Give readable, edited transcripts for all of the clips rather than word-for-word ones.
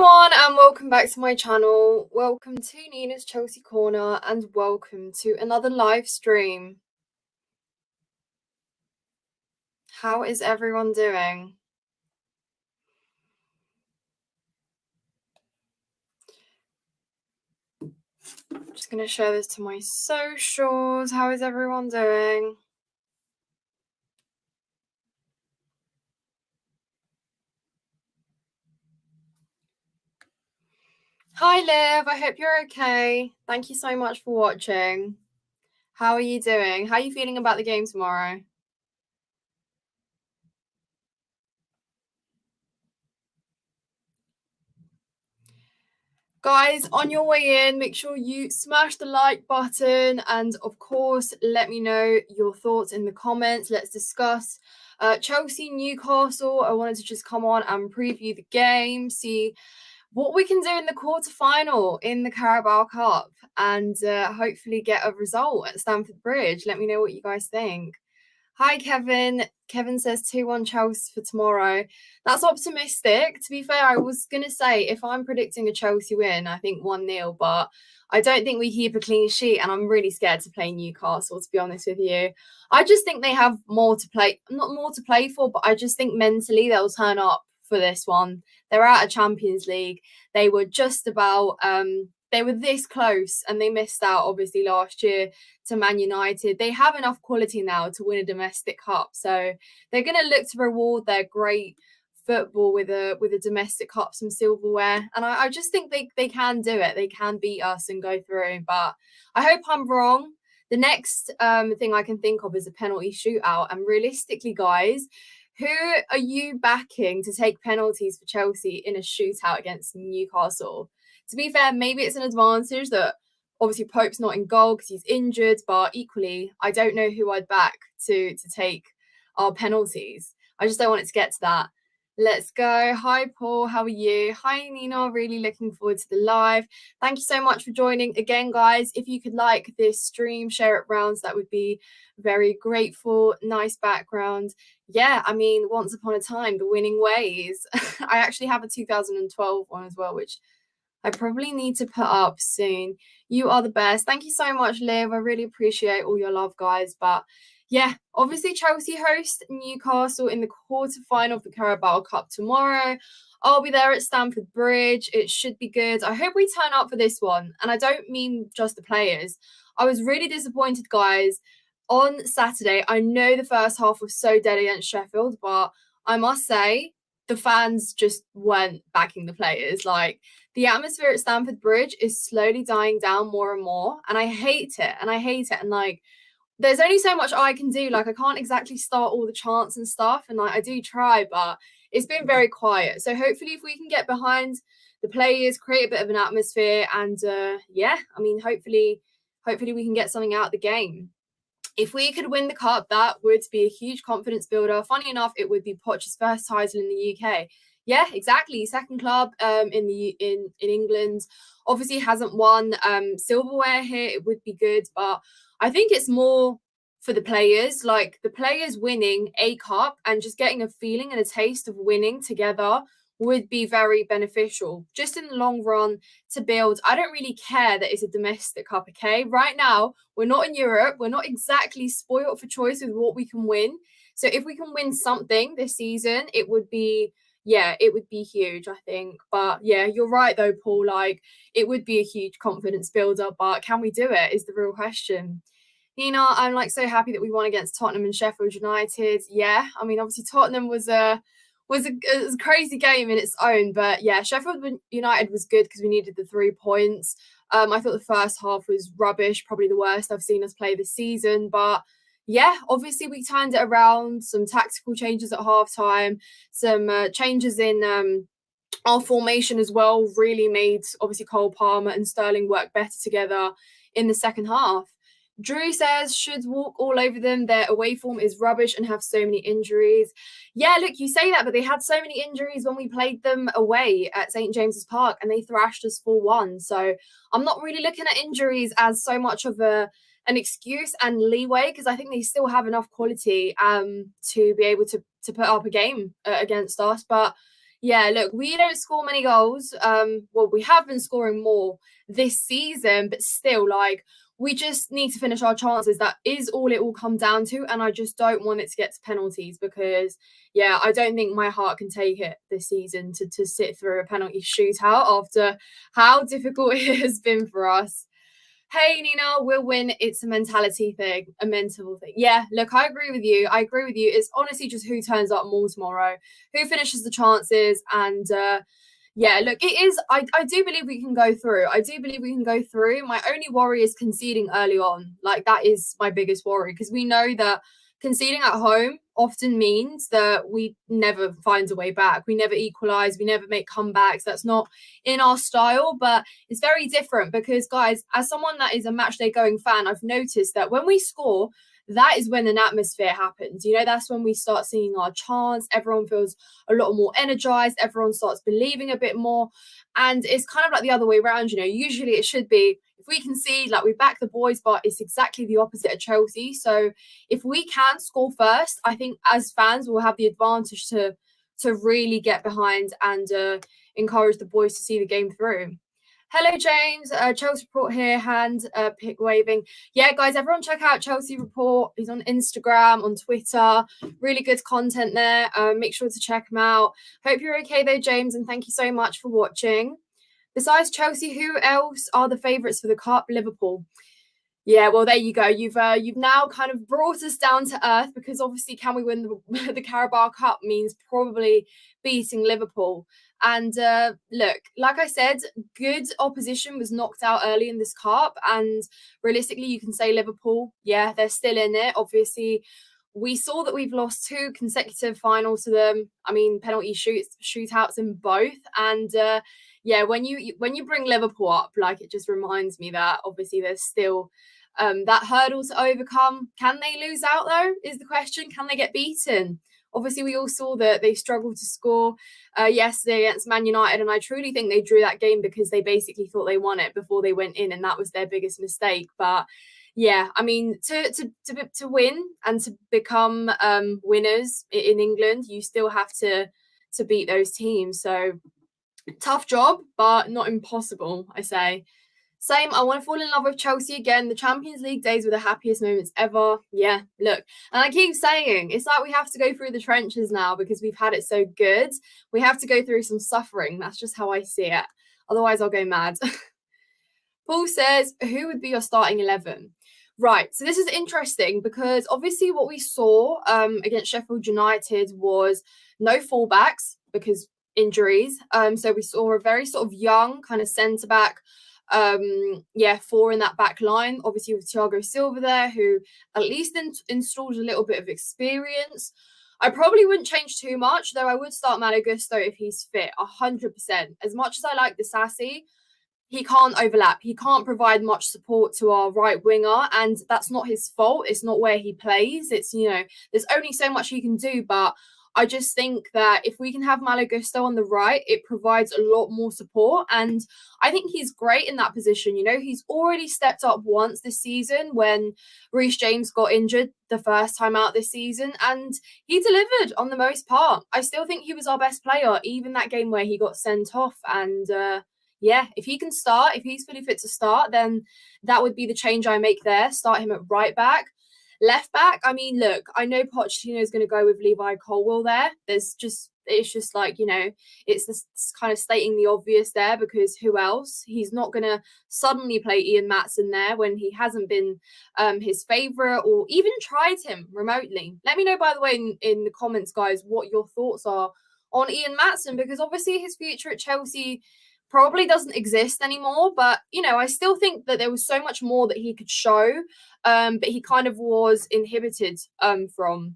everyone and welcome back to my channel. Welcome to Nina's Chelsea Corner and welcome to another live stream. How is everyone doing? I'm just going to share this to my socials. How is everyone doing? Hi Liv, I hope you're okay. Thank you so much for watching. How are you doing? How are you feeling about the game tomorrow? Guys, on your way in, make sure you smash the like button and, of course, let me know your thoughts in the comments. Let's discuss Chelsea, Newcastle. I wanted to just come on and preview the game, see what we can do in the quarterfinal in the Carabao Cup and hopefully get a result at Stamford Bridge. Let me know what you guys think. Hi, Kevin. Kevin says 2-1 Chelsea for tomorrow. That's optimistic. To be fair, I was going to say, if I'm predicting a Chelsea win, I think 1-0, but I don't think we keep a clean sheet, and I'm really scared to play Newcastle, to be honest with you. I just think they have more to play, not more to play for, but I just think mentally they'll turn up for this one. They're out of Champions League. They were just about, they were this close, and they missed out, obviously, last year to Man United. They have enough quality now to win a domestic cup, so they're going to look to reward their great football with a domestic cup, some silverware, and I just think they can do it. They can beat us and go through, but I hope I'm wrong. The next thing I can think of is a penalty shootout, and realistically, guys, who are you backing to take penalties for Chelsea in a shootout against Newcastle? To be fair, maybe it's an advantage that obviously Pope's not in goal because he's injured, but equally, I don't know who I'd back to take our penalties. I just don't want it to get to that. Let's go. Hi, Paul. How are you? Hi, Nina. Really looking forward to the live. Thank you so much for joining. Again, guys, if you could like this stream, share it round, so that would be very grateful. Nice background. Yeah, I mean, once upon a time, the winning ways. I actually have a 2012 one as well, which I probably need to put up soon. You are the best. Thank you so much, Liv. I really appreciate all your love, guys. But yeah, obviously Chelsea host Newcastle in the quarterfinal of the Carabao Cup tomorrow. I'll be there at Stamford Bridge. It should be good. I hope we turn up for this one. And I don't mean just the players. I was really disappointed, guys, on Saturday. I know the first half was so dead against Sheffield, but I must say the fans just weren't backing the players. Like, the atmosphere at Stamford Bridge is slowly dying down more and more, and I hate it. And like, there's only so much I can do. Like, I can't exactly start all the chants and stuff, and like, I do try, but it's been very quiet. So hopefully, if we can get behind the players, create a bit of an atmosphere, and yeah, I mean, hopefully we can get something out of the game. If we could win the cup, that would be a huge confidence builder. Funny enough, it would be Poch's first title in the UK. Yeah, exactly. Second club in England. Obviously hasn't won silverware here. It would be good, but I think it's more for the players. Like, the players winning a cup and just getting a feeling and a taste of winning together would be very beneficial just in the long run to build. I don't really care that it's a domestic cup, okay? Right now, we're not in Europe. We're not exactly spoiled for choice with what we can win. So if we can win something this season, it would be, yeah, it would be huge, I think. But yeah, you're right though, Paul. Like, it would be a huge confidence builder, but can we do it is the real question. Nina, I'm like so happy that we won against Tottenham and Sheffield United. Yeah, I mean, obviously Tottenham was a crazy game in its own, but yeah, Sheffield United was good because we needed the 3 points. I thought the first half was rubbish, probably the worst I've seen us play this season, but yeah, obviously we turned it around. Some tactical changes at halftime, some changes in our formation as well really made obviously Cole Palmer and Sterling work better together in the second half. Drew says, should walk all over them. Their away form is rubbish and have so many injuries. Yeah, look, you say that, but they had so many injuries when we played them away at St. James's Park and they thrashed us 4-1. So I'm not really looking at injuries as so much of an excuse and leeway, because I think they still have enough quality to be able to put up a game against us. But Yeah, look, we don't score many goals. Well, we have been scoring more this season, but still, like, we just need to finish our chances. That is all it will come down to. And I just don't want it to get to penalties because, yeah, I don't think my heart can take it this season to sit through a penalty shootout after how difficult it has been for us. Hey, Nina, we'll win. It's a mentality thing, a mental thing. Yeah, look, I agree with you. I agree with you. It's honestly just who turns up more tomorrow, who finishes the chances. And yeah, look, it is. I do believe we can go through. I do believe we can go through. My only worry is conceding early on. Like, that is my biggest worry because we know that conceding at home often means that we never find a way back. We never equalize. We never make comebacks. That's not in our style. But it's very different because, guys, as someone that is a match day going fan, I've noticed that when we score, that is when an atmosphere happens. You know, that's when we start seeing our chants. Everyone feels a lot more energized. Everyone starts believing a bit more. And it's kind of like the other way around. You know, usually it should be if we concede, like, we back the boys, but it's exactly the opposite of Chelsea. So if we can score first, I think as fans we'll have the advantage to really get behind and encourage the boys to see the game through. Hello, James. Chelsea Report here, hand pick waving. Yeah, guys, everyone check out Chelsea Report. He's on Instagram, on Twitter. Really good content there. Make sure to check him out. Hope you're okay, though, James, and thank you so much for watching. Besides Chelsea, who else are the favourites for the Cup? Liverpool. Yeah, well, there you go. You've now kind of brought us down to earth because obviously, can we win the Carabao Cup means probably beating Liverpool. And look, like I said, good opposition was knocked out early in this cup, and realistically, you can say Liverpool. Yeah, they're still in it. Obviously, we saw that we've lost 2 consecutive finals to them. I mean, penalty shootouts in both, and yeah, when you bring Liverpool up, like, it just reminds me that obviously there's still that hurdle to overcome. Can they lose out though? Is the question. Can they get beaten? Obviously, we all saw that they struggled to score yesterday against Man United, and I truly think they drew that game because they basically thought they won it before they went in, and that was their biggest mistake. But yeah, I mean, to win and to become winners in England, you still have to beat those teams. So tough job, but not impossible, I say. Same, I want to fall in love with Chelsea again. The Champions League days were the happiest moments ever. Yeah, look. And I keep saying, it's like we have to go through the trenches now because we've had it so good. We have to go through some suffering. That's just how I see it. Otherwise, I'll go mad. Paul says, who would be your starting 11? Right, so this is interesting because obviously what we saw against Sheffield United was no fullbacks because injuries. So we saw a very sort of young kind of centre back. Yeah, 4 in that back line, obviously with Thiago Silva there, who at least installed a little bit of experience. I probably wouldn't change too much, though I would start Malo Gusto if he's fit, 100%. As much as I like the Sassy, he can't overlap. He can't provide much support to our right winger, and that's not his fault. It's not where he plays. It's, you know, there's only so much he can do, but I just think that if we can have Malo Gusto on the right, it provides a lot more support. And I think he's great in that position. You know, he's already stepped up once this season when Reece James got injured the first time out this season, and he delivered on the most part. I still think he was our best player, even that game where he got sent off. And yeah, if he can start, if he's fully fit to start, then that would be the change I make there. Start him at right back. Left back, I mean, look, I know Pochettino is going to go with Levi Colwill there. It's just like, you know, it's this kind of stating the obvious there because who else? He's not going to suddenly play Ian Maatsen there when he hasn't been his favourite or even tried him remotely. Let me know, by the way, in the comments, guys, what your thoughts are on Ian Maatsen, because obviously his future at Chelsea probably doesn't exist anymore, but you know, I still think that there was so much more that he could show, but he kind of was inhibited from.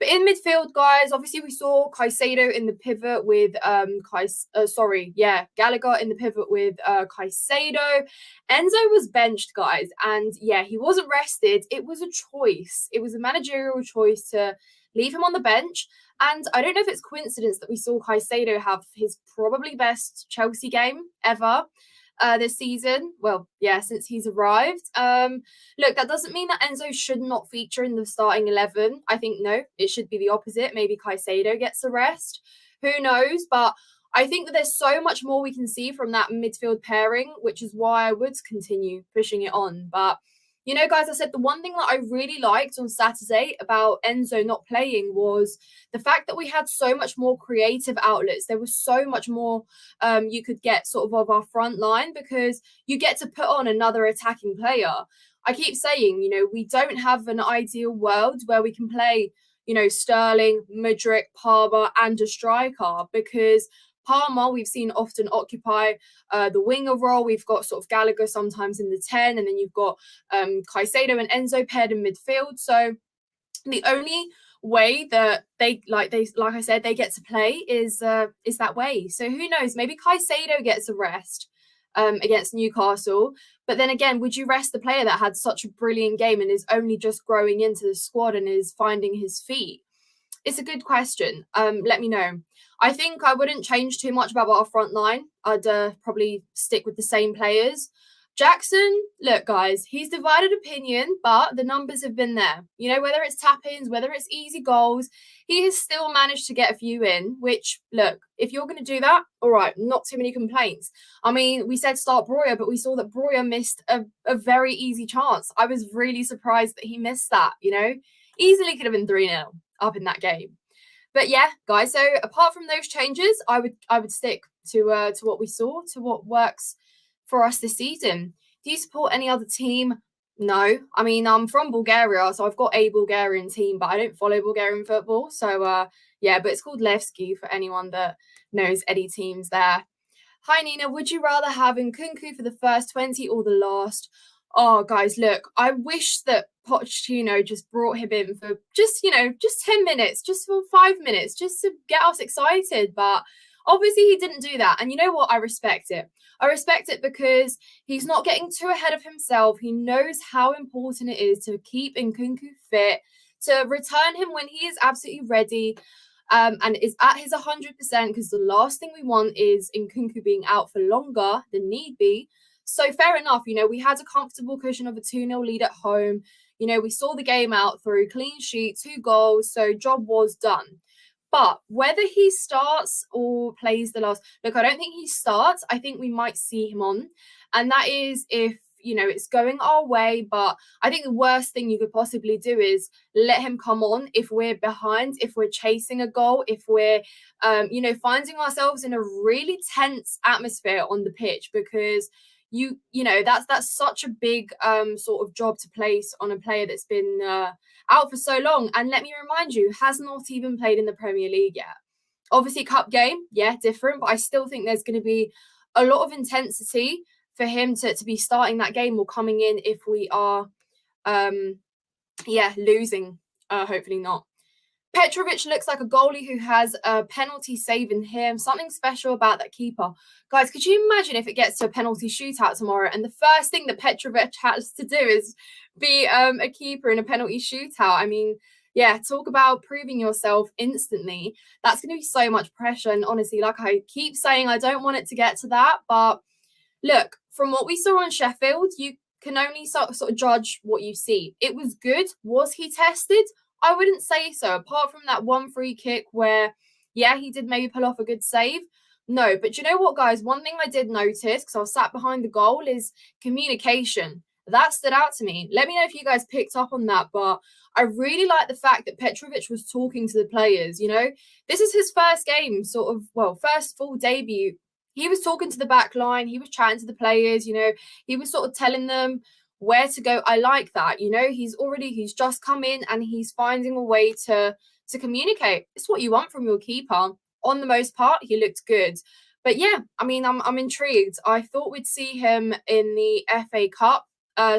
But in midfield, guys, obviously we saw Caicedo in the pivot with Gallagher in the pivot with Caicedo. Enzo was benched, guys, and yeah, he wasn't rested. It was a choice. It was a managerial choice to leave him on the bench. And I don't know if it's coincidence that we saw Caicedo have his probably best Chelsea game ever this season. Well, yeah, since he's arrived. Look, that doesn't mean that Enzo should not feature in the starting 11. I think, no, it should be the opposite. Maybe Caicedo gets a rest. Who knows? But I think that there's so much more we can see from that midfield pairing, which is why I would continue pushing it on. But you know, guys, I said the one thing that I really liked on Saturday about Enzo not playing was the fact that we had so much more creative outlets. There was so much more you could get sort of our front line, because you get to put on another attacking player. I keep saying, you know, we don't have an ideal world where we can play, you know, Sterling, Mudryk, Palmer, and a striker, because Palmer, we've seen often occupy the winger role. We've got sort of Gallagher sometimes in the 10, and then you've got Caicedo and Enzo paired in midfield. So the only way that they like I said, they get to play is that way. So who knows? Maybe Caicedo gets a rest against Newcastle. But then again, would you rest the player that had such a brilliant game and is only just growing into the squad and is finding his feet? It's a good question. Let me know. I think I wouldn't change too much about our front line. I'd probably stick with the same players. Jackson, look, guys, he's divided opinion, but the numbers have been there. You know, whether it's tap-ins, whether it's easy goals, he has still managed to get a few in, which, look, if you're going to do that, all right, not too many complaints. I mean, we said start Breuer, but we saw that Breuer missed a very easy chance. I was really surprised that he missed that, you know. Easily could have been 3-0 up in that game. But yeah, guys, so apart from those changes, I would stick to what we saw, to what works for us this season. Do you support any other team? No. I mean, I'm from Bulgaria, so I've got a Bulgarian team, but I don't follow Bulgarian football. So yeah, but it's called Levski for anyone that knows any teams there. Hi Nina, would you rather have Nkunku for the first 20 or the last? Oh, guys, look, I wish that Pochettino just brought him in for just 10 minutes, just for 5 minutes, just to get us excited. But obviously he didn't do that. And you know what? I respect it. I respect it because he's not getting too ahead of himself. He knows how important it is to keep Nkunku fit, to return him when he is absolutely ready. And is at his 100%, because the last thing we want is Nkunku being out for longer than need be. So fair enough, you know, we had a comfortable cushion of a 2-0 lead at home. You know, we saw the game out through clean sheet, 2 goals, so job was done. But whether he starts or plays the last, look, I don't think he starts. I think we might see him on. And that is if, you know, it's going our way. But I think the worst thing you could possibly do is let him come on if we're behind, if we're chasing a goal, if we're, you know, finding ourselves in a really tense atmosphere on the pitch, because you know, that's such a big sort of job to place on a player that's been out for so long. And let me remind you, has not even played in the Premier League yet. Obviously, cup game, yeah, different, but I still think there's going to be a lot of intensity for him to be starting that game or coming in if we are, losing. Hopefully not. Petrovic looks like a goalie who has a penalty save in him. Something special about that keeper. Guys, could you imagine if it gets to a penalty shootout tomorrow and the first thing that Petrovic has to do is be a keeper in a penalty shootout? I mean, yeah, talk about proving yourself instantly. That's going to be so much pressure. And honestly, like I keep saying, I don't want it to get to that. But look, from what we saw on Sheffield, you can only sort of judge what you see. It was good. Was he tested? I wouldn't say so, apart from that one free kick where, yeah, he did maybe pull off a good save. No, but you know what, guys? One thing I did notice, because I was sat behind the goal, is communication. That stood out to me. Let me know if you guys picked up on that, but I really like the fact that Petrovic was talking to the players, you know? This is his first game, first full debut. He was talking to the back line. He was chatting to the players, you know? He was sort of telling them where to go. I like that, you know, he's just come in and he's finding a way to communicate. It's what you want from your keeper. On the most part, he looked good. But yeah, I mean, I'm intrigued. I thought we'd see him in the FA Cup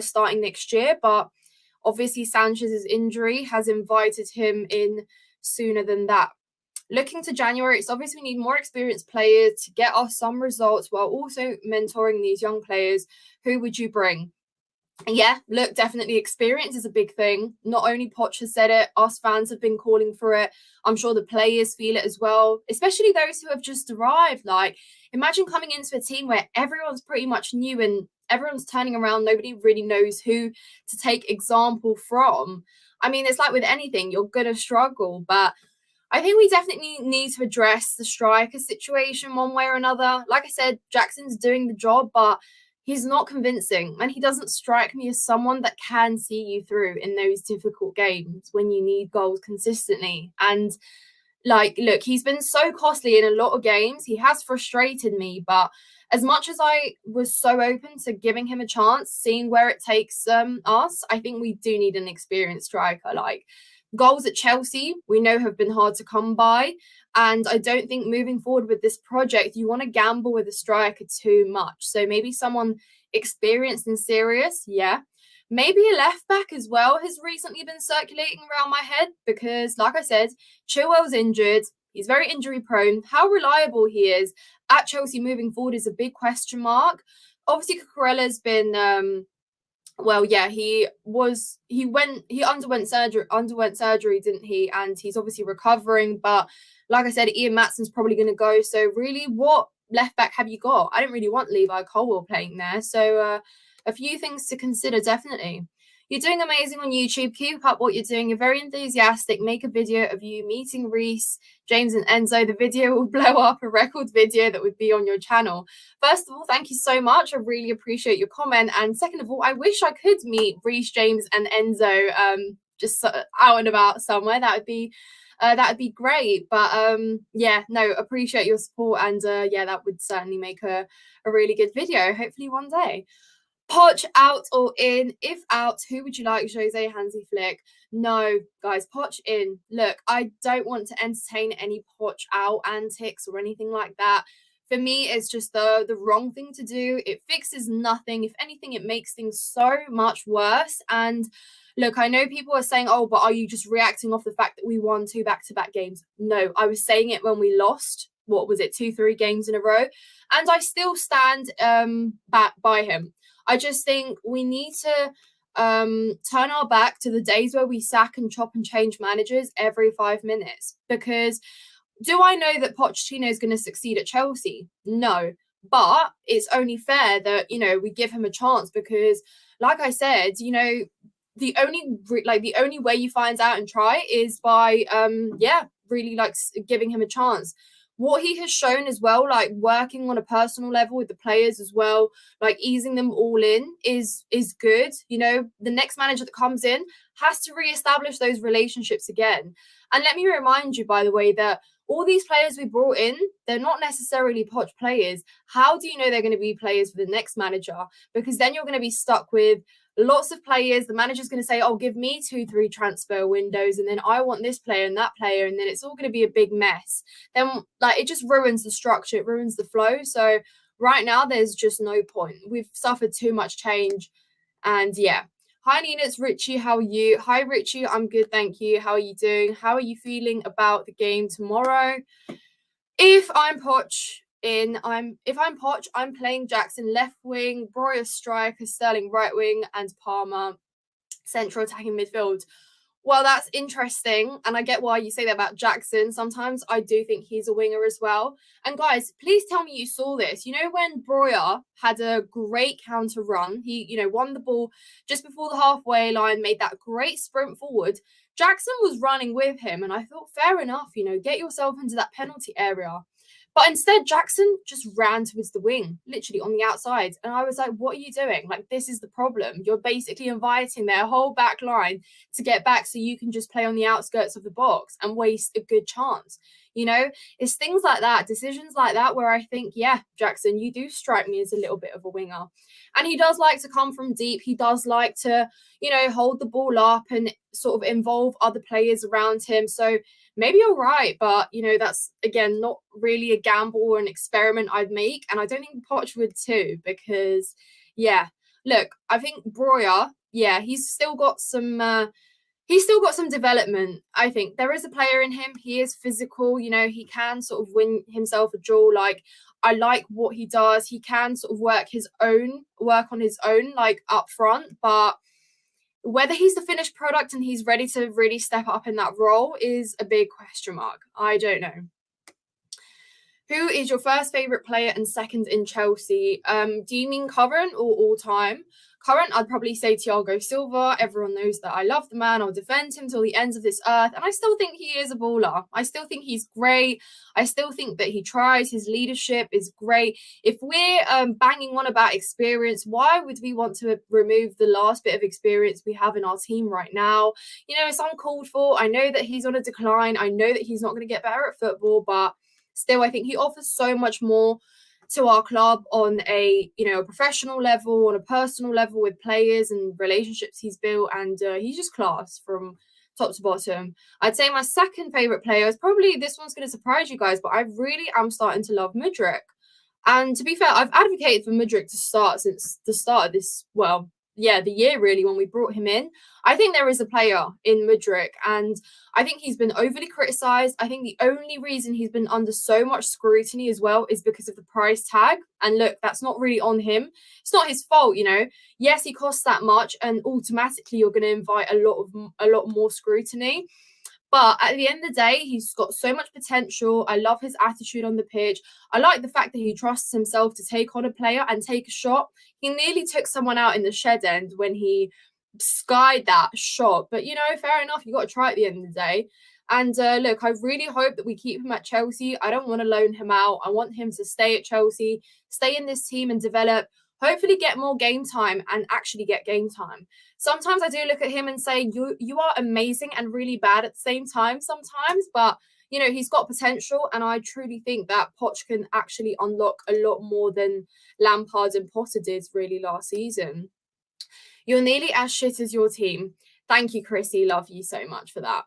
starting next year, but obviously Sanchez's injury has invited him in sooner than that. Looking to January, it's obvious we need more experienced players to get us some results while also mentoring these young players. Who would you bring? Yeah, look, definitely experience is a big thing. Not only Poch has said it, us fans have been calling for it. I'm sure the players feel it as well, especially those who have just arrived. Like, imagine coming into a team where everyone's pretty much new and everyone's turning around. Nobody really knows who to take example from. I mean, it's like with anything, you're going to struggle. But I think we definitely need to address the striker situation one way or another. Like I said, Jackson's doing the job, but he's not convincing. And he doesn't strike me as someone that can see you through in those difficult games when you need goals consistently. And like, look, he's been so costly in a lot of games. He has frustrated me, but as much as I was so open to giving him a chance, seeing where it takes us, I think we do need an experienced striker. Like, goals at Chelsea, we know have been hard to come by. And I don't think moving forward with this project, you want to gamble with a striker too much. So maybe someone experienced and serious, yeah. Maybe a left back as well has recently been circulating around my head because, like I said, Chilwell's injured. He's very injury prone. How reliable he is at Chelsea moving forward is a big question mark. Obviously, Cucurella's been well, yeah, he underwent surgery, didn't he? And he's obviously recovering. But like I said, Ian Matson's probably going to go. So really, what left back have you got? I don't really want Levi Colwill playing there. So a few things to consider, definitely. You're doing amazing on YouTube. Keep up what you're doing. You're very enthusiastic. Make a video of you meeting Reece, James, and Enzo. The video will blow up, a record video that would be on your channel. First of all, thank you so much. I really appreciate your comment. And second of all, I wish I could meet Reece, James, and Enzo just out and about somewhere. That would be great. But yeah, no, appreciate your support. And yeah, that would certainly make a really good video, hopefully one day. Poch out or in? If out, who would you like, Jose, Hansi Flick? No, guys, Poch in. Look, I don't want to entertain any Poch out antics or anything like that. For me, it's just the wrong thing to do. It fixes nothing. If anything, it makes things so much worse. And look, I know people are saying, oh, but are you just reacting off the fact that we won 2 back-to-back games? No, I was saying it when we lost, what was it, 2-3 games in a row? And I still stand back by him. I just think we need to turn our back to the days where we sack and chop and change managers every 5 minutes. Because do I know that Pochettino is going to succeed at Chelsea? No. But it's only fair that, we give him a chance because, like I said, the only way you find out and try is by, really like giving him a chance. What he has shown as well, like working on a personal level with the players as well, like easing them all in is good. The next manager that comes in has to reestablish those relationships again. And let me remind you, by the way, that all these players we brought in, they're not necessarily Poch players. How do you know they're going to be players for the next manager? Because then you're going to be stuck with lots of players. The manager's going to say, oh, give me 2-3 transfer windows, and then I want this player and that player, and then it's all going to be a big mess. Then it just ruins the structure, it ruins the flow. So right now there's just no point. We've suffered too much change. And yeah. Hi Nina, it's Richie. How are you? Hi Richie, I'm good, thank you. How are you doing? How are you feeling about the game tomorrow? If I'm Poch, I'm playing Jackson left wing, Broya striker, Sterling right wing, and Palmer central attacking midfield. Well, that's interesting, and I get why you say that about Jackson. Sometimes I do think he's a winger as well. And guys, please tell me you saw this. When Broya had a great counter run, he, won the ball just before the halfway line, made that great sprint forward. Jackson was running with him, and I thought, fair enough, get yourself into that penalty area. But instead, Jackson just ran towards the wing, literally on the outside. And I was like, what are you doing? Like, this is the problem. You're basically inviting their whole back line to get back so you can just play on the outskirts of the box and waste a good chance. It's things like that, decisions like that, where I think, yeah, Jackson, you do strike me as a little bit of a winger. And he does like to come from deep. He does like to, hold the ball up and sort of involve other players around him. So maybe you're right, but that's again not really a gamble or an experiment I'd make, and I don't think Poch would too, because look, I think Broya, he's still got some development. I think there is a player in him. He is physical, he can sort of win himself a duel. Like, I like what he does. He can sort of work on his own, like up front, but whether he's the finished product and he's ready to really step up in that role is a big question mark. I don't know. Who is your first favourite player and second in Chelsea? Do you mean current or all time? Current, I'd probably say Thiago Silva. Everyone knows that I love the man. I'll defend him till the ends of this earth. And I still think he is a baller. I still think he's great. I still think that he tries. His leadership is great. If we're banging on about experience, why would we want to remove the last bit of experience we have in our team right now? You know, it's uncalled for. I know that he's on a decline. I know that he's not going to get better at football, but still, I think he offers so much more to our club on a a professional level, on a personal level with players and relationships he's built, and he's just class from top to bottom. I'd say my second favorite player is probably, this one's going to surprise you guys, but I really am starting to love Mudryk. And to be fair, I've advocated for Mudryk to start since the start of this, well, yeah, the year really, when we brought him in. I think there is a player in Mudryk, and I think he's been overly criticised. I think the only reason he's been under so much scrutiny as well is because of the price tag. And look, that's not really on him. It's not his fault, you know. Yes, he costs that much, and automatically you're going to invite a lot more scrutiny. But at the end of the day, he's got so much potential. I love his attitude on the pitch. I like the fact that he trusts himself to take on a player and take a shot. He nearly took someone out in the shed end when he skied that shot. But, you know, fair enough. You got to try at the end of the day. And look, I really hope that we keep him at Chelsea. I don't want to loan him out. I want him to stay at Chelsea, stay in this team and develop, hopefully get more game time and actually get game time. Sometimes I do look at him and say, you are amazing and really bad at the same time sometimes, but you know, he's got potential, and I truly think that Poch can actually unlock a lot more than Lampard and Potter did really last season. You're nearly as shit as your team. Thank you, Chrissy. Love you so much for that.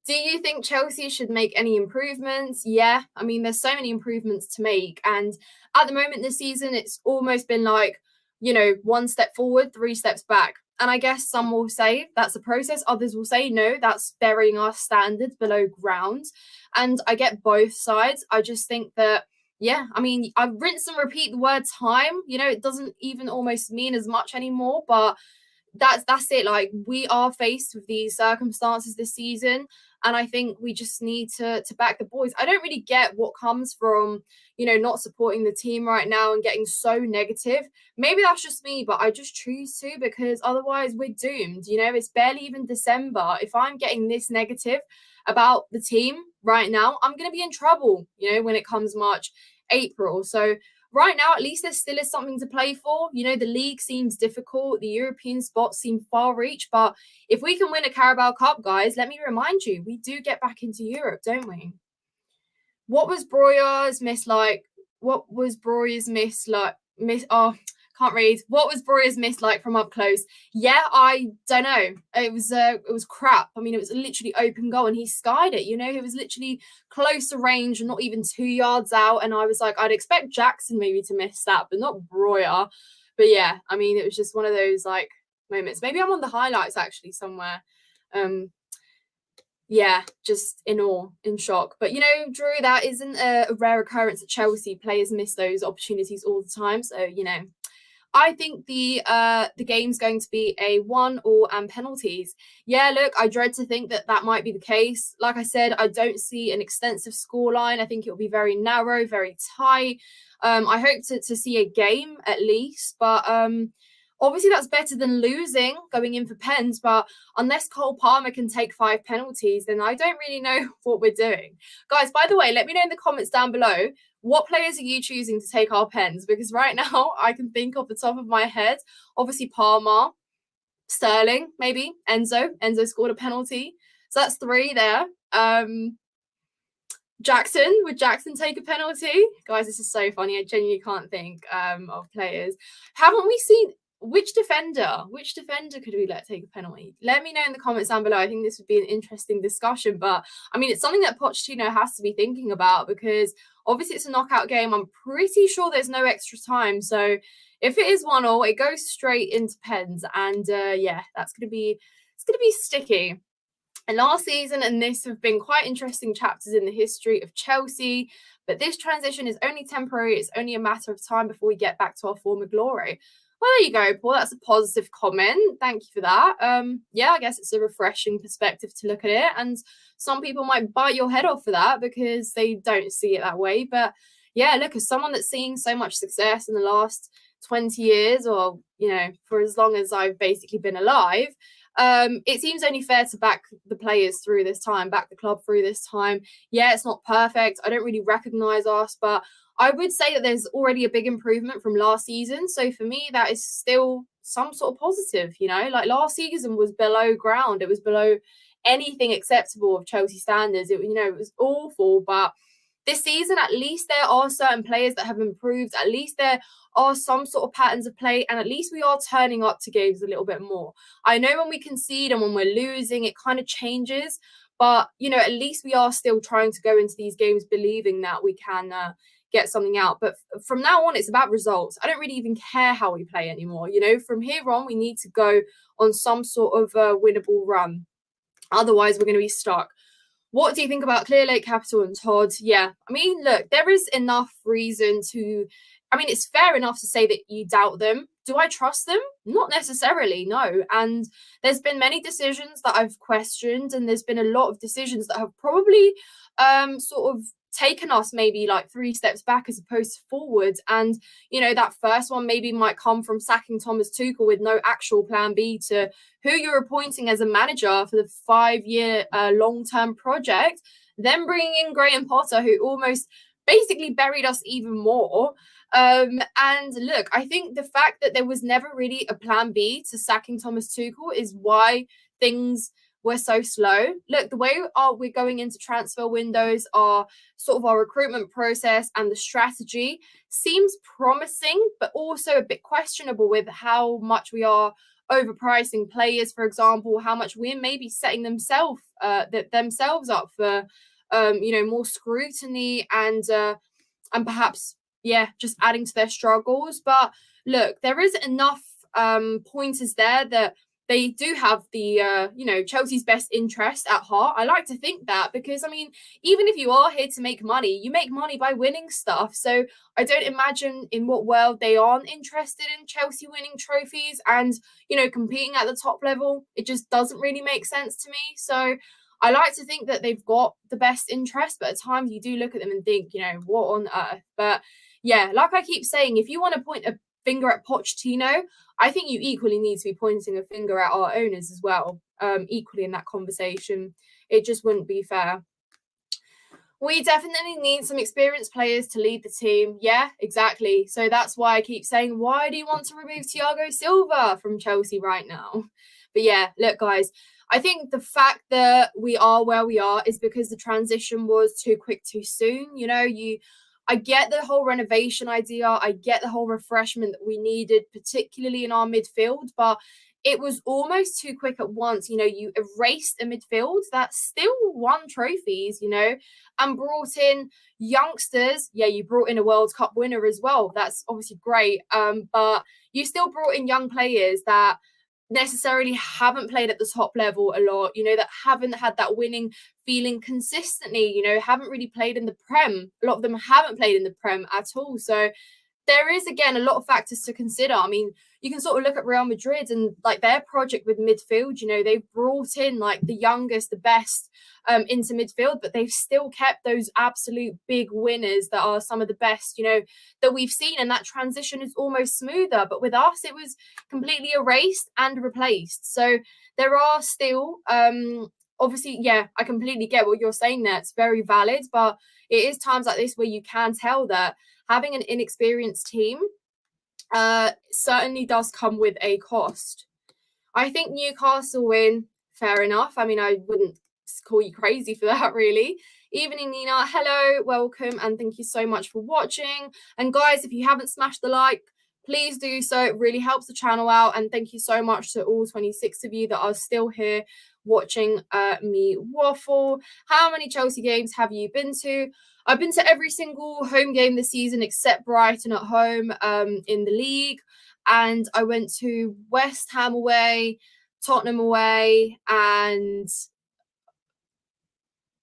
Do you think Chelsea should make any improvements? Yeah, I mean, there's so many improvements to make. And at the moment this season, it's almost been like, you know, one step forward, three steps back. And I guess some will say that's a process. Others will say, no, that's burying our standards below ground. And I get both sides. I just think that, yeah, I mean, I rinse and repeat the word time. You know, it doesn't even almost mean as much anymore, but that's it. Like, we are faced with these circumstances this season, and I think we just need to back the boys. I don't really get what comes from, you know, not supporting the team right now and getting so negative. Maybe that's just me, but I just choose to, because otherwise we're doomed. You know, it's barely even December. If I'm getting this negative about the team right now, I'm going to be in trouble, you know, when it comes March, April. So right now, at least there still is something to play for. You know, the league seems difficult. The European spots seem far reach. But if we can win a Carabao Cup, guys, let me remind you, we do get back into Europe, don't we? What was Broyer's miss like? What was Broyer's miss like? Can't read. What was Broyer's miss like from up close? Yeah, I don't know. It was crap. I mean, it was literally open goal, and he skied it. You know, he was literally close to range, not even 2 yards out. And I was like, I'd expect Jackson maybe to miss that, but not Broyer. But yeah, I mean, it was just one of those like moments. Maybe I'm on the highlights actually somewhere. Yeah, just in awe, in shock. But, you know, Drew, that isn't a rare occurrence at Chelsea. Players miss those opportunities all the time. So, you know, I think the game's going to be a 1-1 and penalties. Yeah, look, I dread to think that might be the case. Like I said, I don't see an extensive scoreline. I think it will be very narrow, very tight. I hope to see a game at least, but obviously that's better than losing, going in for pens. But unless Cole Palmer can take 5 penalties, then I don't really know what we're doing. Guys, by the way, let me know in the comments down below, what players are you choosing to take our pens? Because right now I can think off the top of my head, obviously Palmer, Sterling, maybe Enzo. Enzo scored a penalty. So that's 3 there. Jackson, would Jackson take a penalty? Guys, this is so funny. I genuinely can't think of players. Haven't we seen which defender could we let take a penalty? Let me know in the comments down below. I think this would be an interesting discussion, but I mean, it's something that Pochettino has to be thinking about, because obviously it's a knockout game. I'm pretty sure there's no extra time. So if it is 1-1, it goes straight into pens, and yeah, it's gonna be sticky. And last season and this have been quite interesting chapters in the history of Chelsea, but this transition is only temporary. It's only a matter of time before we get back to our former glory. Well, there you go, Paul. That's a positive comment. Thank you for that. Yeah, I guess it's a refreshing perspective to look at it. And some people might bite your head off for that because they don't see it that way. But yeah, look, as someone that's seeing so much success in the last 20 years, or, for as long as I've basically been alive, it seems only fair to back the players through this time, back the club through this time. Yeah, it's not perfect. I don't really recognise us, but I would say that there's already a big improvement from last season. So for me, that is still some sort of positive, like last season was below ground. It was below anything acceptable of Chelsea standards. It was awful, but this season, at least there are certain players that have improved. At least there are some sort of patterns of play, and at least we are turning up to games a little bit more. I know when we concede and when we're losing, it kind of changes, but at least we are still trying to go into these games believing that we can get something out. But from now on, it's about results. I don't really even care how we play anymore. From here on, we need to go on some sort of winnable run. Otherwise, we're going to be stuck. What do you think about Clear Lake Capital and Todd? Yeah, I mean, look, there is enough reason to... I mean, it's fair enough to say that you doubt them. Do I trust them? Not necessarily, no. And there's been many decisions that I've questioned, and there's been a lot of decisions that have probably sort of taken us maybe like 3 steps back as opposed to forward. And, that first one maybe might come from sacking Thomas Tuchel with no actual plan B to who you're appointing as a manager for the 5-year long-term project, then bringing in Graham Potter, who almost basically buried us even more. And look, I think the fact that there was never really a plan B to sacking Thomas Tuchel is why things were so slow. Look, the way we're going into transfer windows, our recruitment process and the strategy seems promising, but also a bit questionable with how much we are overpricing players, for example, how much we're maybe setting themselves up for more scrutiny and perhaps just adding to their struggles. But look, there is enough pointers there that they do have the Chelsea's best interest at heart. I like to think that, because I mean, even if you are here to make money, you make money by winning stuff. So I don't imagine in what world they aren't interested in Chelsea winning trophies and competing at the top level. It just doesn't really make sense to me. So I like to think that they've got the best interest, but at times you do look at them and think, what on earth? But yeah, like I keep saying, if you want to point a finger at Pochettino, I think you equally need to be pointing a finger at our owners as well, equally in that conversation. It just wouldn't be fair. We definitely need some experienced players to lead the team. Yeah, exactly. So that's why I keep saying, why do you want to remove Thiago Silva from Chelsea right now? But yeah, look, guys, I think the fact that we are where we are is because the transition was too quick too soon. I get the whole renovation idea. I get the whole refreshment that we needed, particularly in our midfield, but it was almost too quick at once. You erased a midfield that still won trophies, and brought in youngsters. Yeah, you brought in a World Cup winner as well. That's obviously great. But you still brought in young players that necessarily haven't played at the top level a lot, that haven't had that winning feeling consistently, haven't really played in the Prem. A lot of them haven't played in the Prem at all. So there is, again, a lot of factors to consider. I mean, you can sort of look at Real Madrid and like their project with midfield, they've brought in like the youngest, the best into midfield, but they've still kept those absolute big winners that are some of the best, that we've seen. And that transition is almost smoother. But with us, it was completely erased and replaced. So there are still, obviously, yeah, I completely get what you're saying there. It's very valid, but it is times like this where you can tell that having an inexperienced team certainly does come with a cost. I think Newcastle win, fair enough. I mean, I wouldn't call you crazy for that, really. Evening, Nina. Hello, welcome, and thank you so much for watching. And guys, if you haven't smashed the like, please do so. It really helps the channel out. And thank you so much to all 26 of you that are still here watching me waffle. How many Chelsea games have you been to? I've been to every single home game this season except Brighton at home in the league. And I went to West Ham away, Tottenham away, and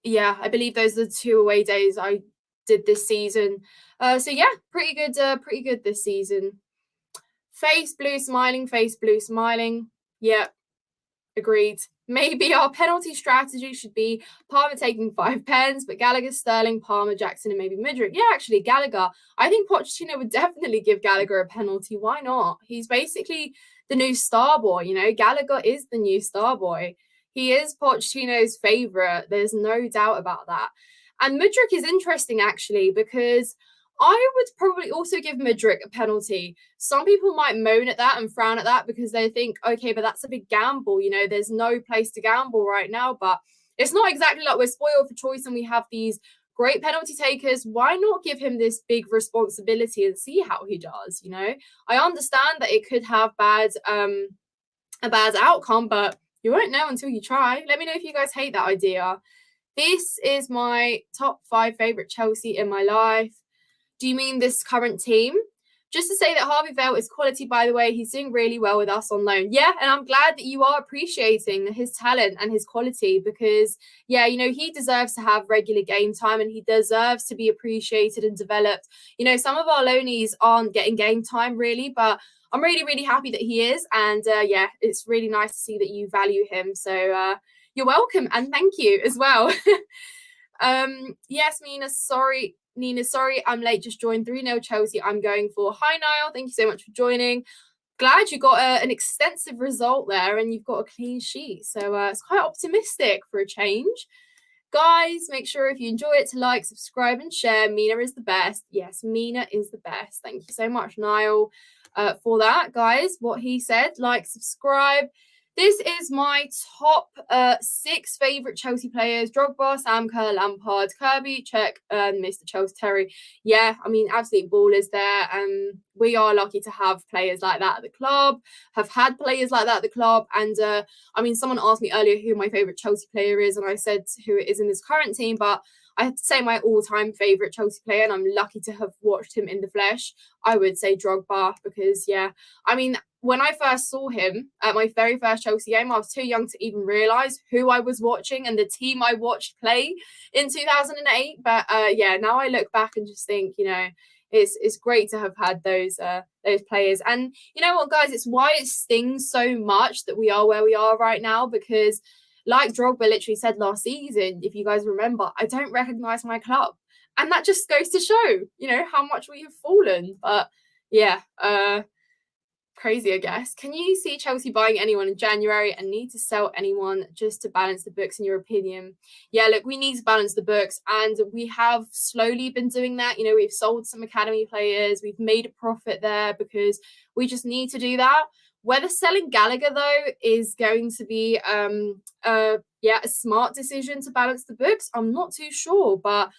yeah, I believe those are the 2 away days I did this season. So yeah, pretty good this season. Face blue smiling. Yeah, Agreed. Maybe our penalty strategy should be Palmer taking 5 pens, but Gallagher, Sterling, Palmer, Jackson, and maybe Mudryk. Yeah, actually, Gallagher. I think Pochettino would definitely give Gallagher a penalty. Why not? He's basically the new star boy, you know? Gallagher is the new star boy. He is Pochettino's favourite. There's no doubt about that. And Mudryk is interesting, actually, because I would probably also give Mudryk a penalty. Some people might moan at that and frown at that because they think, okay, but that's a big gamble. You know, there's no place to gamble right now. But it's not exactly like we're spoiled for choice and we have these great penalty takers. Why not give him this big responsibility and see how he does? You know, I understand that it could have a bad outcome, but you won't know until you try. Let me know if you guys hate that idea. This is my top 5 favorite Chelsea in my life. Do you mean this current team? Just to say that Harvey Vale is quality, by the way. He's doing really well with us on loan. Yeah, and I'm glad that you are appreciating his talent and his quality because, yeah, you know, he deserves to have regular game time and he deserves to be appreciated and developed. You know, some of our loanees aren't getting game time really, but I'm really, really happy that he is. And yeah, it's really nice to see that you value him. So you're welcome and thank you as well. Yes, Nina, sorry, I'm late. Just joined 3-0 Chelsea. I'm going for. Hi, Niall. Thank you so much for joining. Glad you got an extensive result there and you've got a clean sheet. So it's quite optimistic for a change. Guys, make sure if you enjoy it to like, subscribe and share. Mina is the best. Yes, Mina is the best. Thank you so much, Niall, for that. Guys, what he said, like, subscribe. This is my top 6 favourite Chelsea players. Drogba, Sam Kerr, Lampard, Kirby, Cech, and Mr. Chelsea Terry. Yeah, I mean, absolute ballers there. We are lucky to have players like that at the club, have had players like that at the club. And I mean, someone asked me earlier who my favourite Chelsea player is, and I said who it is in this current team, but I have to say my all-time favourite Chelsea player, and I'm lucky to have watched him in the flesh. I would say Drogba because, yeah, I mean, when I first saw him at my very first Chelsea game, I was too young to even realise who I was watching and the team I watched play in 2008. But yeah, now I look back and just think, you know, it's great to have had those players. And you know what, guys, it's why it stings so much that we are where we are right now because like Drogba literally said last season, if you guys remember, I don't recognise my club. And that just goes to show, you know, how much we have fallen. But yeah, crazy, I guess. Can you see Chelsea buying anyone in January and need to sell anyone just to balance the books, in your opinion? Yeah, look, we need to balance the books, and we have slowly been doing that. You know, we've sold some academy players, we've made a profit there because we just need to do that. Whether selling Gallagher, though, is going to be a smart decision to balance the books, I'm not too sure, but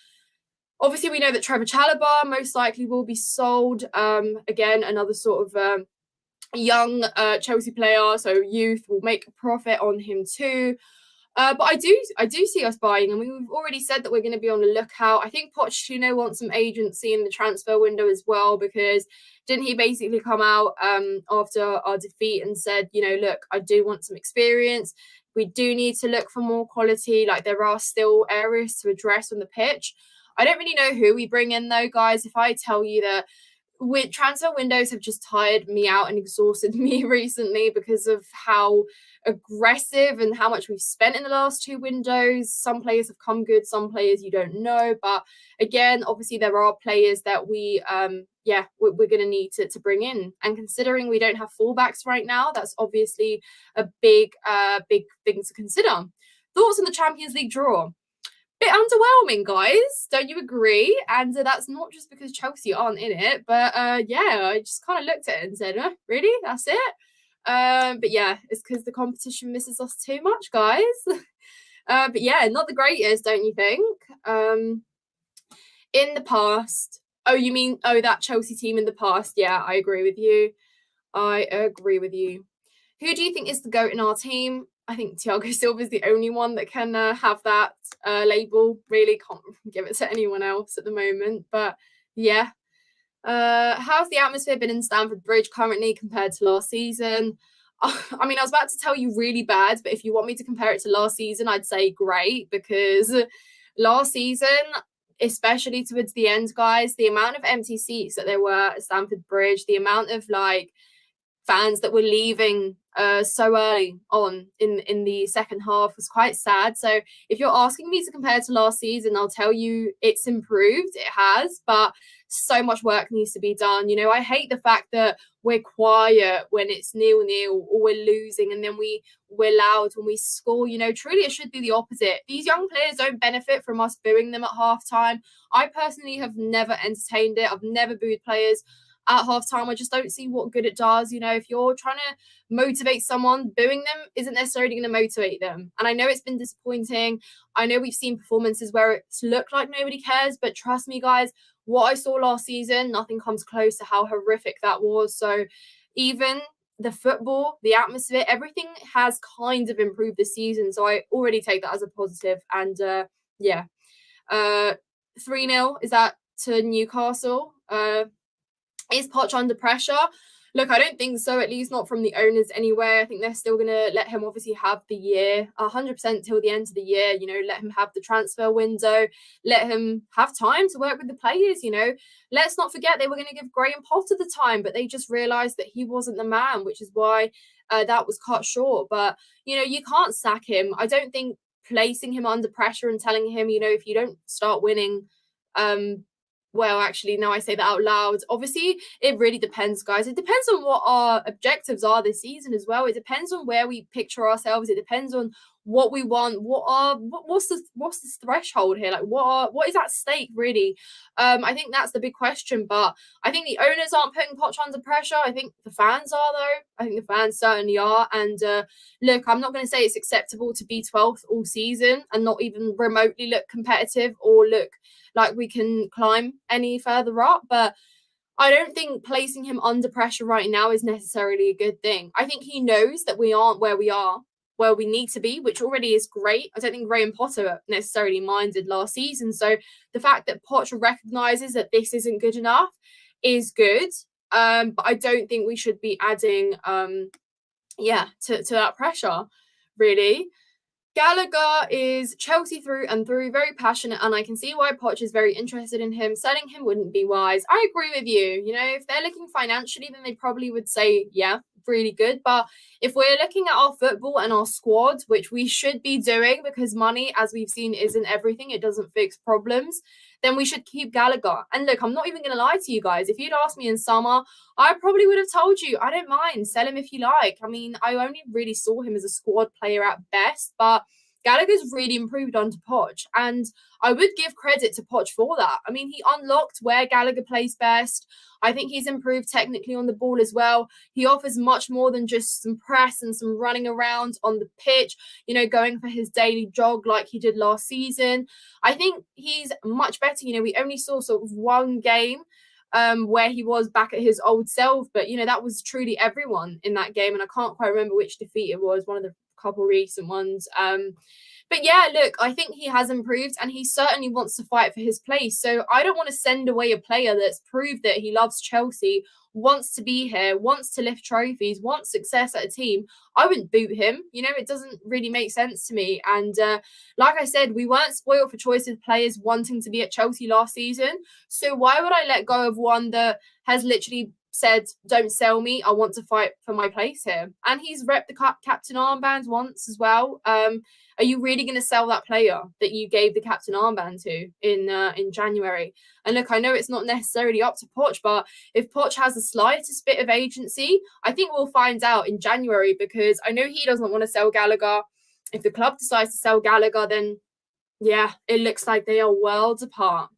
obviously we know that Trevor Chalobah most likely will be sold. Again, another sort of young Chelsea player, so youth will make a profit on him too. But I do see us buying, and we've already said that we're going to be on the lookout. I think Pochettino wants some agency in the transfer window as well, because didn't he basically come out after our defeat and said, you know, look, I do want some experience. We do need to look for more quality. Like, there are still areas to address on the pitch. I don't really know who we bring in though, guys. If I tell you that with transfer windows have just tired me out and exhausted me recently because of how aggressive and how much we've spent in the last 2 windows. Some players have come good, some players you don't know. But again, obviously there are players that we're going to need to bring in. And considering we don't have fullbacks right now, that's obviously a big thing to consider. Thoughts on the Champions League draw? Bit underwhelming, guys. Don't you agree? And that's not just because Chelsea aren't in it, but yeah, I just kind of looked at it and said, really? That's it? But yeah, it's because the competition misses us too much, guys. But yeah, not the greatest, don't you think? In the past. Oh, you mean, that Chelsea team in the past? Yeah, I agree with you. Who do you think is the GOAT in our team? I think Thiago Silva is the only one that can have that label. Really can't give it to anyone else at the moment. But yeah. How's the atmosphere been in Stamford Bridge currently compared to last season? I mean, I was about to tell you really bad, but if you want me to compare it to last season, I'd say great, because last season, especially towards the end, guys, the amount of empty seats that there were at Stamford Bridge, the amount of like fans that were leaving so early on in the second half was quite sad. So if you're asking me to compare to last season, I'll tell you it's improved. It has, but so much work needs to be done. You know, I hate the fact that we're quiet when it's 0-0 or we're losing, and then we're loud when we score. You know, truly it should be the opposite. These young players don't benefit from us booing them at halftime. I personally have never entertained it. I've never booed players at halftime. I just don't see what good it does. You know, if you're trying to motivate someone, booing them isn't necessarily going to motivate them. And I know it's been disappointing. I know we've seen performances where it's looked like nobody cares, but trust me, guys, what I saw last season, nothing comes close to how horrific that was. So even the football, the atmosphere, everything has kind of improved this season. So I already take that as a positive. And yeah, 3-0, is that to Newcastle? Is Poch under pressure? Look, I don't think so, at least not from the owners anyway. I think they're still going to let him obviously have the year, 100% till the end of the year, you know, let him have the transfer window, let him have time to work with the players, you know. Let's not forget they were going to give Graham Potter the time, but they just realised that he wasn't the man, which is why that was cut short. But, you know, you can't sack him. I don't think placing him under pressure and telling him, you know, if you don't start winning, well, actually, now I say that out loud. Obviously, it really depends, guys. It depends on what our objectives are this season as well. It depends on where we picture ourselves. It depends on what we want. What's the threshold here? Like, what is at stake, really? I think that's the big question. But I think the owners aren't putting Poch under pressure. I think the fans are, though. I think the fans certainly are. And look, I'm not going to say it's acceptable to be 12th all season and not even remotely look competitive or look like we can climb any further up, but I don't think placing him under pressure right now is necessarily a good thing. I think he knows that we aren't where we need to be, which already is great. I don't think Graham Potter necessarily minded last season. So the fact that Potter recognises that this isn't good enough is good. But I don't think we should be adding to that pressure, really. Gallagher is Chelsea through and through, very passionate, and I can see why Poch is very interested in him. Selling him wouldn't be wise. I agree with you. You know, if they're looking financially, then they probably would say, yeah, really good. But if we're looking at our football and our squad, which we should be doing because money, as we've seen, isn't everything, it doesn't fix problems, then we should keep Gallagher. And look, I'm not even going to lie to you guys. If you'd asked me in summer, I probably would have told you, I don't mind, sell him if you like. I mean, I only really saw him as a squad player at best, but Gallagher's really improved under Poch, and I would give credit to Poch for that. I mean, he unlocked where Gallagher plays best. I think he's improved technically on the ball as well. He offers much more than just some press and some running around on the pitch, you know, going for his daily jog like he did last season. I think he's much better. You know, we only saw sort of one game where he was back at his old self, but, you know, that was truly everyone in that game, and I can't quite remember which defeat it was, one of the couple recent ones. But yeah, look, I think he has improved and he certainly wants to fight for his place. So I don't want to send away a player that's proved that he loves Chelsea, wants to be here, wants to lift trophies, wants success at a team. I wouldn't boot him. You know, it doesn't really make sense to me. And like I said, we weren't spoiled for choice of players wanting to be at Chelsea last season. So why would I let go of one that has literally said, don't sell me, I want to fight for my place here? And he's repped the captain armband once as well. Are you really going to sell that player that you gave the captain armband to in January? And look, I know it's not necessarily up to Poch, but if Poch has the slightest bit of agency, I think we'll find out in January, because I know he doesn't want to sell Gallagher. If the club decides to sell Gallagher, then yeah, it looks like they are worlds apart.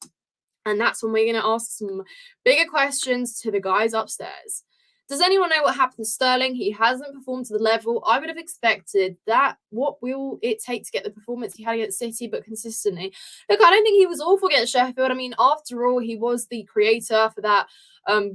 And that's when we're going to ask some bigger questions to the guys upstairs. Does anyone know what happened to Sterling? He hasn't performed to the level I would have expected. That what will it take to get the performance he had against City, but consistently? Look, I don't think he was awful against Sheffield. I mean, after all, he was the creator for that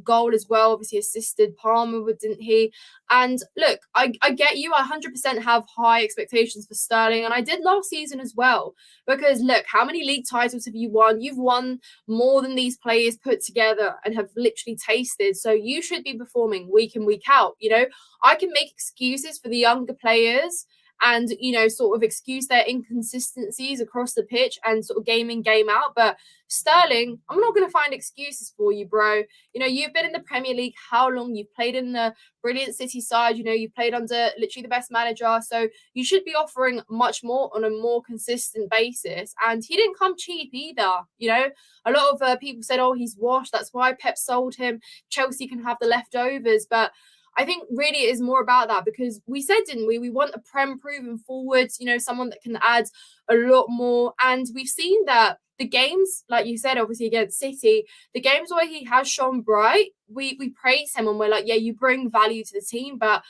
goal as well. Obviously assisted Palmer, didn't he? And look, I get you. I 100% have high expectations for Sterling, and I did last season as well. Because look, how many league titles have you won? You've won more than these players put together and have literally tasted. So you should be performing week in, week out. You know, I can make excuses for the younger players and, you know, sort of excuse their inconsistencies across the pitch and sort of game in, game out. But Sterling, I'm not going to find excuses for you, bro. You know, you've been in the Premier League how long? You've played in the brilliant City side. You know, you've played under literally the best manager. So you should be offering much more on a more consistent basis. And he didn't come cheap either. You know, a lot of people said, oh, he's washed. That's why Pep sold him. Chelsea can have the leftovers. But I think really it is more about that, because we said, didn't we? We want a Prem proven forwards, you know, someone that can add a lot more. And we've seen that the games, like you said, obviously against City, the games where he has shone bright, we praise him and we're like, yeah, you bring value to the team, but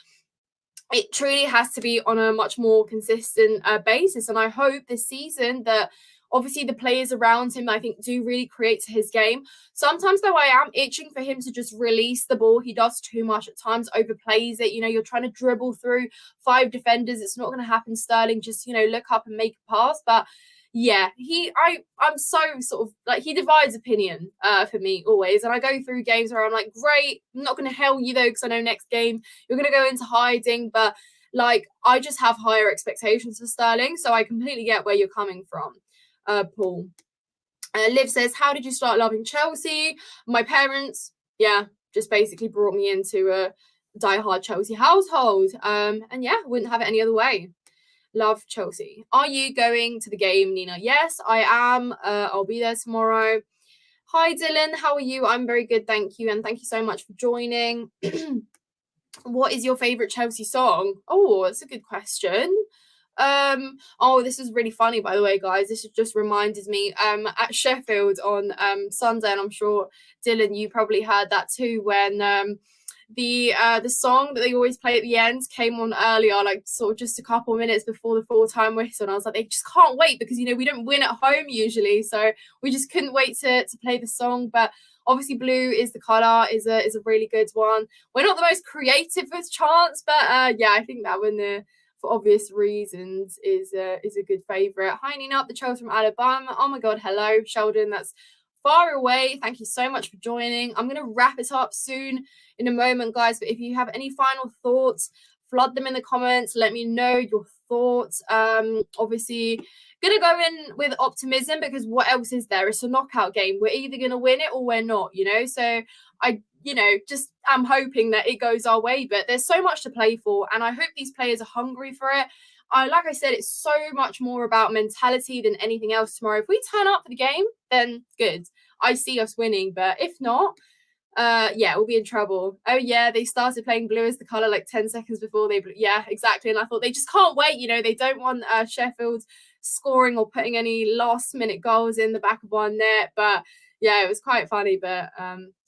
it truly has to be on a much more consistent basis. And I hope this season that obviously the players around him, I think, do really create to his game. Sometimes, though, I am itching for him to just release the ball. He does too much at times, overplays it. You know, you're trying to dribble through 5 defenders. It's not going to happen, Sterling. Just, you know, look up and make a pass. But yeah, I'm so sort of like, he divides opinion for me always. And I go through games where I'm like, great, I'm not going to hell you though, because I know next game you're going to go into hiding. But like, I just have higher expectations for Sterling. So I completely get where you're coming from, Paul. Liv says, how did you start loving Chelsea? My parents, yeah, just basically brought me into a diehard Chelsea household. And yeah, wouldn't have it any other way. Love Chelsea. Are you going to the game, Nina? Yes, I am. I'll be there tomorrow. Hi, Dylan. How are you? I'm very good, thank you. And thank you so much for joining. What is your favourite Chelsea song? Oh, that's a good question. Oh, this is really funny, by the way, guys. This just reminded me at Sheffield on Sunday, and I'm sure, Dylan, you probably heard that too, when the song that they always play at the end came on earlier, like sort of just a couple of minutes before the full-time whistle, and I was like, they just can't wait, because, you know, we don't win at home usually, so we just couldn't wait to play the song. But obviously blue is the colour, is a really good one. We're not the most creative with chants, but yeah, I think that one, for obvious reasons, is a good favourite. Hi, Nina, up the Charles from Alabama. Oh my god, hello, Sheldon, that's far away. Thank you so much for joining. I'm going to wrap it up soon in a moment, guys, but if you have any final thoughts, flood them in the comments. Let me know your thoughts. Obviously, gonna go in with optimism, because what else is there? It's a knockout game. We're either gonna win it or we're not, you know. So I'm hoping that it goes our way, but there's so much to play for, and I hope these players are hungry for it. Like I said, it's so much more about mentality than anything else tomorrow. If we turn up for the game, then good. I see us winning, but if not, yeah, we'll be in trouble. Oh yeah, they started playing blue as the colour like 10 seconds before they yeah, exactly. And I thought they just can't wait, you know, they don't want Sheffield scoring or putting any last minute goals in the back of our net. But yeah, it was quite funny, but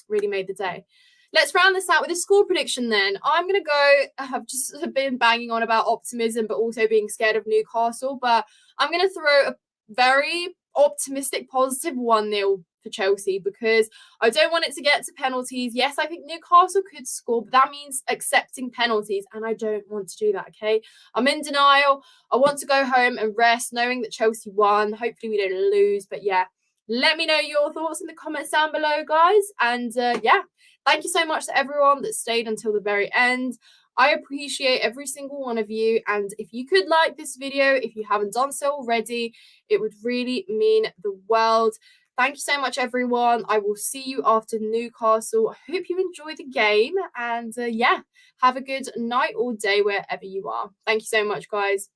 really made the day. Let's round this out with a score prediction then. I'm going to go, I've just been banging on about optimism, but also being scared of Newcastle. But I'm going to throw a very optimistic, positive 1-0 for Chelsea, because I don't want it to get to penalties. Yes, I think Newcastle could score, but that means accepting penalties, and I don't want to do that, okay? I'm in denial. I want to go home and rest, knowing that Chelsea won. Hopefully we don't lose, but yeah. Let me know your thoughts in the comments down below, guys. And yeah, thank you so much to everyone that stayed until the very end. I appreciate every single one of you. And if you could like this video, if you haven't done so already, it would really mean the world. Thank you so much, everyone. I will see you after Newcastle. I hope you enjoy the game. And yeah, have a good night or day wherever you are. Thank you so much, guys.